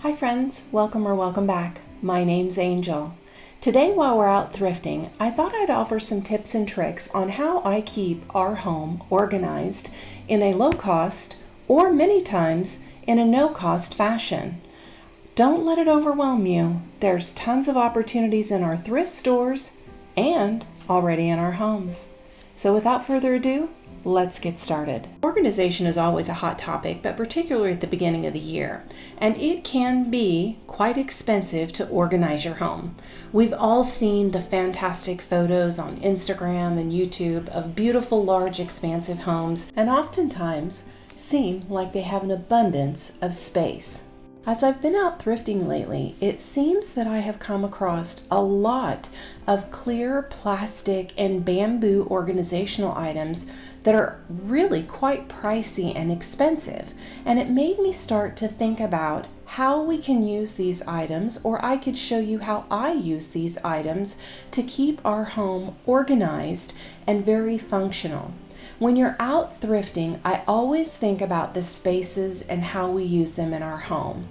Hi friends, welcome or welcome back. My name's Angel. Today while we're out thrifting, I thought I'd offer some tips and tricks on how I keep our home organized in a low cost or many times in a no cost fashion. Don't let it overwhelm you. There's tons of opportunities in our thrift stores and already in our homes. So without further ado, let's get started. Organization is always a hot topic, but particularly at the beginning of the year, and it can be quite expensive to organize your home. We've all seen the fantastic photos on Instagram and YouTube of beautiful, large, expansive homes, and oftentimes seem like they have an abundance of space. As I've been out thrifting lately, it seems that I have come across a lot of clear plastic and bamboo organizational items that are really quite pricey and expensive. And it made me start to think about how we can use these items, or I could show you how I use these items to keep our home organized and very functional. When you're out thrifting, I always think about the spaces and how we use them in our home.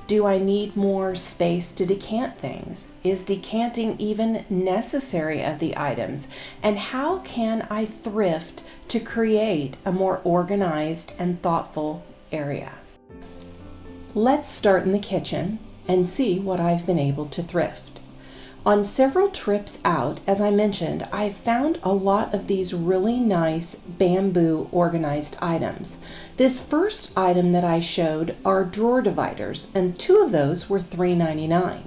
Do I need more space to decant things? Is decanting even necessary of the items? And how can I thrift to create a more organized and thoughtful area? Let's start in the kitchen and see what I've been able to thrift. On several trips out, as I mentioned, I found a lot of these really nice bamboo organized items. This first item that I showed are drawer dividers, and two of those were $3.99.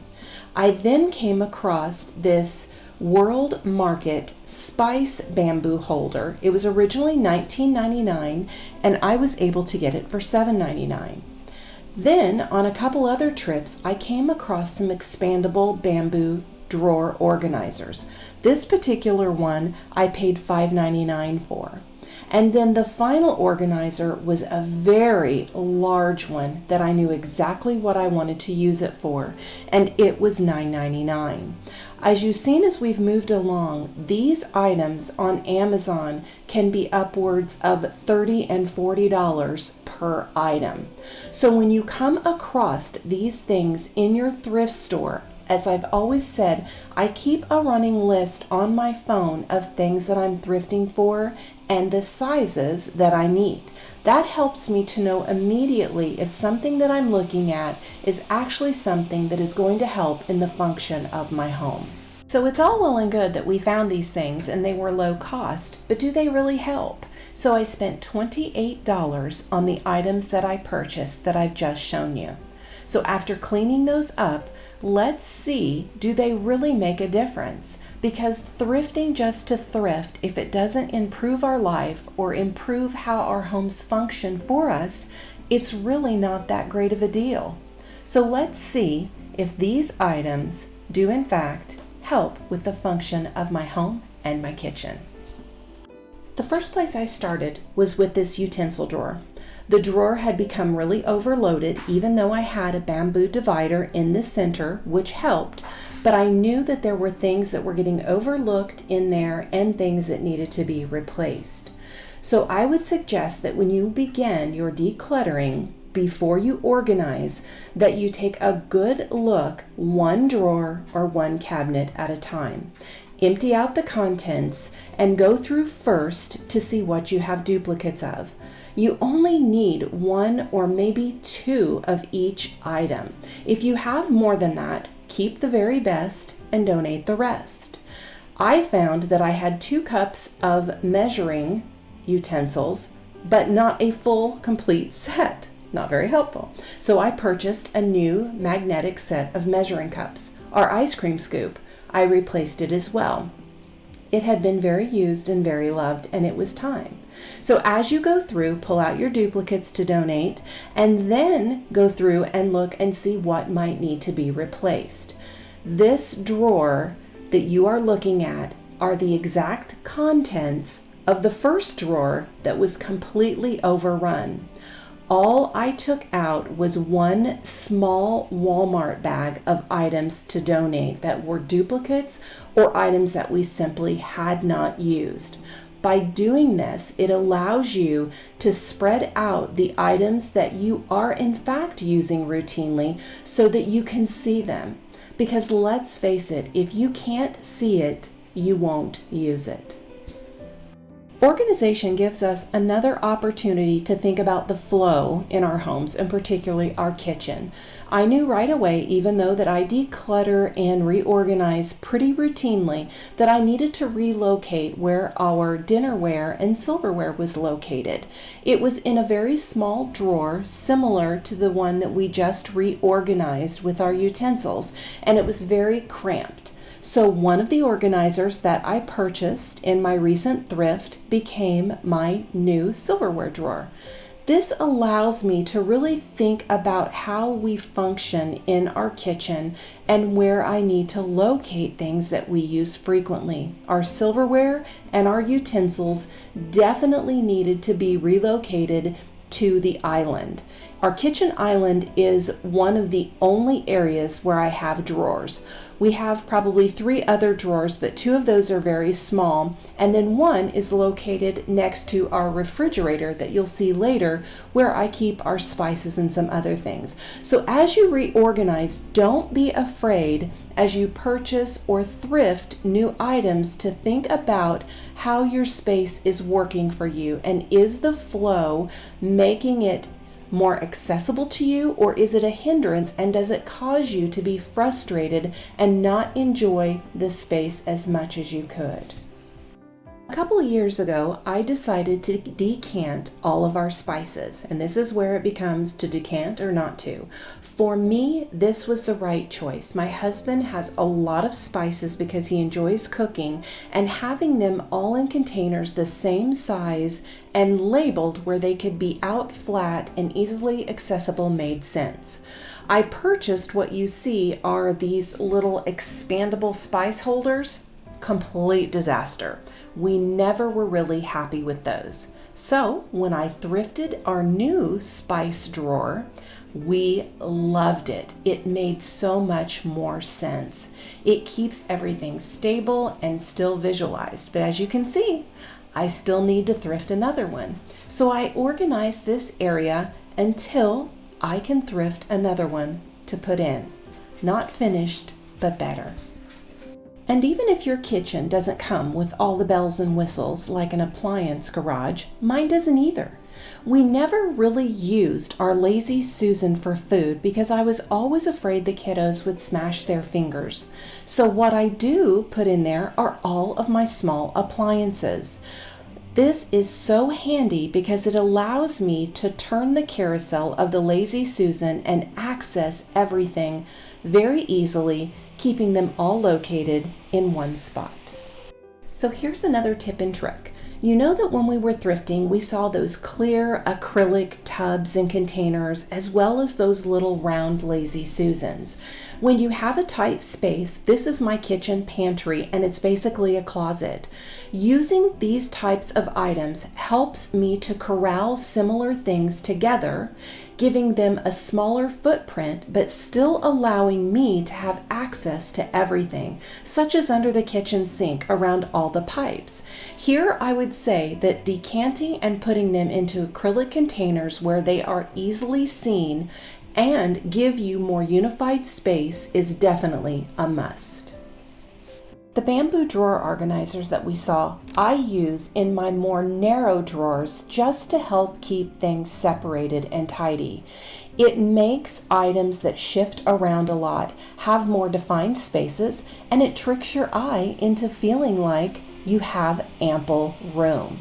I then came across this World Market Spice bamboo holder. It was originally $19.99, and I was able to get it for $7.99. Then, on a couple other trips, I came across some expandable bamboo drawer organizers. This particular one I paid $5.99 for. And then the final organizer was a very large one that I knew exactly what I wanted to use it for, and it was $9.99. As you've seen as we've moved along, these items on Amazon can be upwards of $30 and $40 per item. So when you come across these things in your thrift store, as I've always said, I keep a running list on my phone of things that I'm thrifting for and the sizes that I need. That helps me to know immediately if something that I'm looking at is actually something that is going to help in the function of my home. So it's all well and good that we found these things and they were low cost, but do they really help? So I spent $28 on the items that I purchased that I've just shown you. So after cleaning those up, let's see, do they really make a difference? Because thrifting just to thrift, if it doesn't improve our life or improve how our homes function for us, it's really not that great of a deal. So let's see if these items do in fact help with the function of my home and my kitchen. The first place I started was with this utensil drawer. The drawer had become really overloaded, even though I had a bamboo divider in the center, which helped, but I knew that there were things that were getting overlooked in there and things that needed to be replaced. So I would suggest that when you begin your decluttering, before you organize, that you take a good look, one drawer or one cabinet at a time. Empty out the contents and go through first to see what you have duplicates of. You only need one or maybe two of each item. If you have more than that, keep the very best and donate the rest. I found that I had 2 cups of measuring utensils, but not a full complete set. Not very helpful. So I purchased a new magnetic set of measuring cups. Our ice cream scoop, I replaced it as well. It had been very used and very loved, and it was time. So as you go through, pull out your duplicates to donate, and then go through and look and see what might need to be replaced. This drawer that you are looking at are the exact contents of the first drawer that was completely overrun. All I took out was one small Walmart bag of items to donate that were duplicates or items that we simply had not used. By doing this, it allows you to spread out the items that you are in fact using routinely so that you can see them. Because let's face it, if you can't see it, you won't use it. Organization gives us another opportunity to think about the flow in our homes, and particularly our kitchen. I knew right away, even though that I declutter and reorganize pretty routinely, that I needed to relocate where our dinnerware and silverware was located. It was in a very small drawer, similar to the one that we just reorganized with our utensils, and it was very cramped. So one of the organizers that I purchased in my recent thrift became my new silverware drawer. This allows me to really think about how we function in our kitchen and where I need to locate things that we use frequently. Our silverware and our utensils definitely needed to be relocated to the island. Our kitchen island is one of the only areas where I have drawers. We have probably 3 other drawers, but 2 of those are very small, and then one is located next to our refrigerator that you'll see later, where I keep our spices and some other things. So as you reorganize, don't be afraid as you purchase or thrift new items to think about how your space is working for you, and is the flow making it more accessible to you, or is it a hindrance, and does it cause you to be frustrated and not enjoy the space as much as you could? A couple of years ago, I decided to decant all of our spices, and this is where it becomes to decant or not to. For me, this was the right choice. My husband has a lot of spices because he enjoys cooking, and having them all in containers the same size and labeled where they could be out flat and easily accessible made sense. I purchased what you see are these little expandable spice holders. Complete disaster. We never were really happy with those. So when I thrifted our new spice drawer, we loved it. It made so much more sense. It keeps everything stable and still visualized. But as you can see, I still need to thrift another one. So I organized this area until I can thrift another one to put in. Not finished, but better. And even if your kitchen doesn't come with all the bells and whistles like an appliance garage, mine doesn't either. We never really used our Lazy Susan for food because I was always afraid the kiddos would smash their fingers. So what I do put in there are all of my small appliances. This is so handy because it allows me to turn the carousel of the Lazy Susan and access everything very easily, keeping them all located in one spot. So here's another tip and trick. You know that when we were thrifting, we saw those clear acrylic tubs and containers, as well as those little round Lazy Susans. When you have a tight space, this is my kitchen pantry, and it's basically a closet. Using these types of items helps me to corral similar things together, giving them a smaller footprint, but still allowing me to have access to everything, such as under the kitchen sink around all the pipes. Here I would say that decanting and putting them into acrylic containers where they are easily seen and give you more unified space is definitely a must. The bamboo drawer organizers that we saw, I use in my more narrow drawers just to help keep things separated and tidy. It makes items that shift around a lot have more defined spaces, and it tricks your eye into feeling like you have ample room.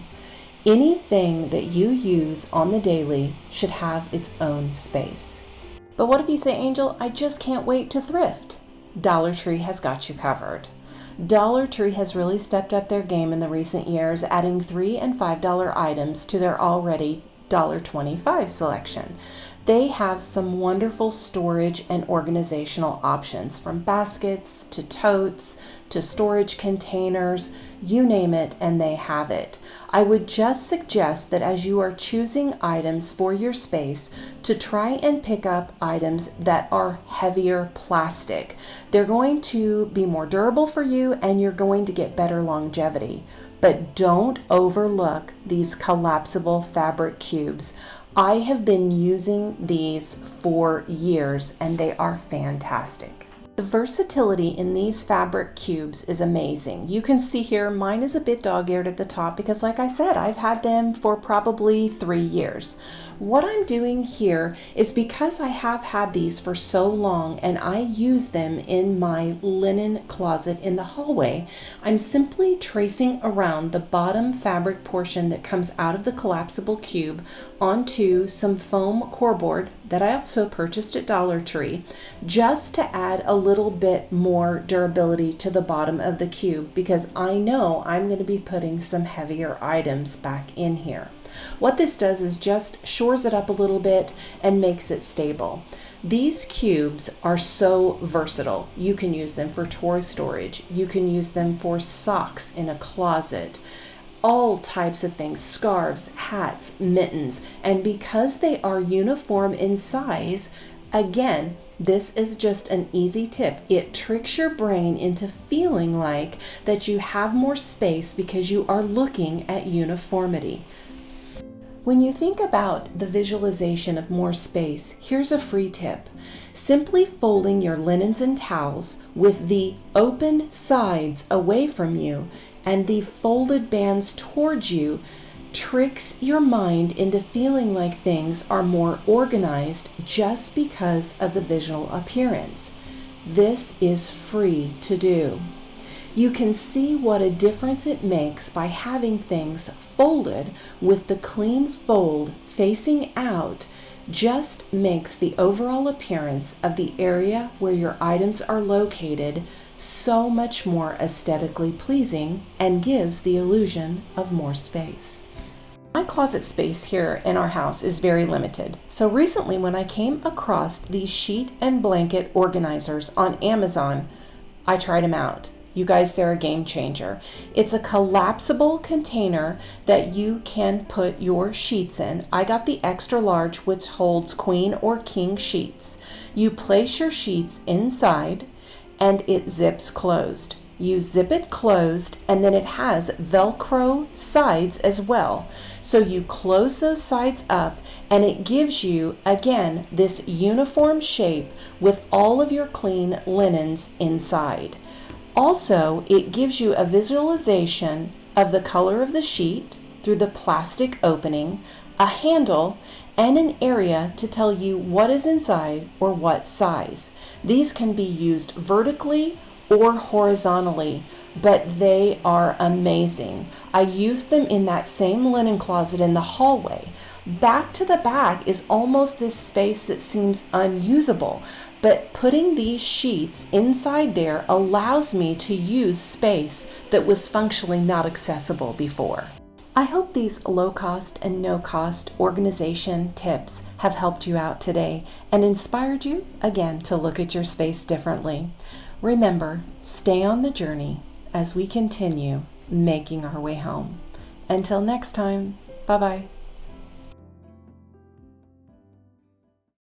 Anything that you use on the daily should have its own space. But what if you say, Angel, I just can't wait to thrift? Dollar Tree has got you covered. Dollar Tree has really stepped up their game in the recent years, adding $3 and $5 items to their already $1.25 selection. They have some wonderful storage and organizational options, from baskets to totes to storage containers, you name it, and they have it. I would just suggest that as you are choosing items for your space, to try and pick up items that are heavier plastic. They're going to be more durable for you, and you're going to get better longevity. but don't overlook these collapsible fabric cubes. I have been using these for years and they are fantastic. The versatility in these fabric cubes is amazing. You can see here mine is a bit dog-eared at the top because, like I said, I've had them for probably 3 years. What I'm doing here is because I have had these for so long and I use them in my linen closet in the hallway, I'm simply tracing around the bottom fabric portion that comes out of the collapsible cube onto some foam corkboard that I also purchased at Dollar Tree, just to add a little bit more durability to the bottom of the cube, because I know I'm going to be putting some heavier items back in here. What this does is just shores it up a little bit and makes it stable. These cubes are so versatile. You can use them for toy storage. You can use them for socks in a closet. All types of things, scarves, hats, mittens, and because they are uniform in size, again, this is just an easy tip. It tricks your brain into feeling like that you have more space because you are looking at uniformity. When you think about the visualization of more space, here's a free tip. Simply folding your linens and towels with the open sides away from you and the folded bands towards you tricks your mind into feeling like things are more organized just because of the visual appearance. This is free to do. You can see what a difference it makes by having things folded with the clean fold facing out. Just makes the overall appearance of the area where your items are located so much more aesthetically pleasing and gives the illusion of more space. My closet space here in our house is very limited. So recently when I came across these sheet and blanket organizers on Amazon, I tried them out. You guys, they're a game changer. It's a collapsible container that you can put your sheets in. I got the extra large, which holds queen or king sheets. You place your sheets inside and it zips closed. You zip it closed and then it has Velcro sides as well. So you close those sides up and it gives you, again, this uniform shape with all of your clean linens inside. Also, it gives you a visualization of the color of the sheet through the plastic opening, a handle, and an area to tell you what is inside or what size. These can be used vertically or horizontally, but they are amazing. I used them in that same linen closet in the hallway. Back to the back is almost this space that seems unusable, but putting these sheets inside there allows me to use space that was functionally not accessible before. I hope these low-cost and no-cost organization tips have helped you out today and inspired you again to look at your space differently. Remember, stay on the journey as we continue making our way home. Until next time, bye-bye.